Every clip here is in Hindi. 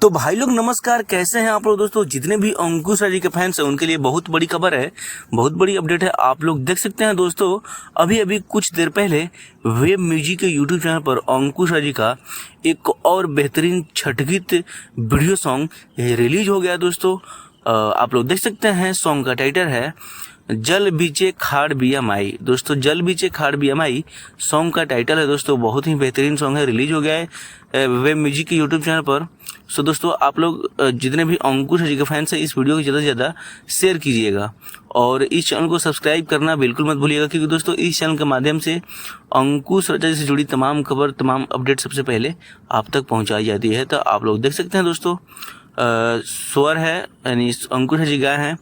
तो भाई लोग नमस्कार, कैसे हैं आप लोग दोस्तों। जितने भी अंकुश राजी के फैंस हैं उनके लिए बहुत बड़ी खबर है, बहुत बड़ी अपडेट है। आप लोग देख सकते हैं दोस्तों, अभी अभी कुछ देर पहले वेब म्यूजिक के यूट्यूब चैनल पर अंकुश राजी का एक और बेहतरीन छठ गीत वीडियो सॉन्ग रिलीज हो गया दोस्तों। आप लोग देख सकते हैं, सॉन्ग का टाइटल है जल बीचे खाड़ बिया माई। दोस्तों जल बीचे खाड़ बिया माई सॉन्ग का टाइटल है दोस्तों। बहुत ही बेहतरीन सॉन्ग है, रिलीज हो गया है वेब म्यूजिक के यूट्यूब चैनल पर। सो दोस्तों आप लोग जितने भी अंकुश राजी के फैंस हैं इस वीडियो को ज़्यादा से ज़्यादा शेयर कीजिएगा और इस चैनल को सब्सक्राइब करना बिल्कुल मत भूलिएगा, क्योंकि दोस्तों इस चैनल के माध्यम से अंकुश राजा से जुड़ी तमाम खबर, तमाम अपडेट सबसे पहले आप तक पहुंचाई जाती है। तो आप लोग देख सकते हैं दोस्तों, स्वर है यानी अंकुश राजी गाए हैं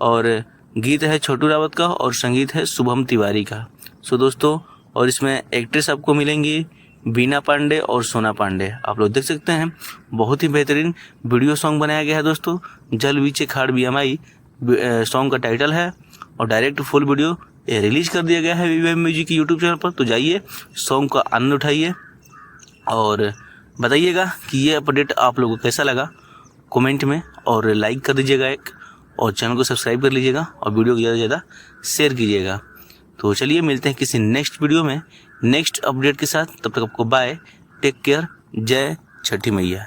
और गीत है छोटू रावत का और संगीत है शुभम तिवारी का। सो दोस्तों, और इसमें एक्ट्रेस आपको मिलेंगी बीना पांडे और सोना पांडे। आप लोग देख सकते हैं, बहुत ही बेहतरीन वीडियो सॉन्ग बनाया गया है दोस्तों। जल बीचे खाड़ बिया माई सॉन्ग का टाइटल है और डायरेक्ट फुल वीडियो रिलीज कर दिया गया है वेब म्यूजिक की यूट्यूब चैनल पर। तो जाइए सॉन्ग का आनंद उठाइए और बताइएगा कि ये अपडेट आप लोगों को कैसा लगा कमेंट में, और लाइक कर दीजिएगा एक, और चैनल को सब्सक्राइब कर लीजिएगा और वीडियो को ज़्यादा से ज़्यादा शेयर कीजिएगा। तो चलिए मिलते हैं किसी नेक्स्ट वीडियो में नेक्स्ट अपडेट के साथ। तब तक आपको बाय, टेक केयर, जय छठी मैया।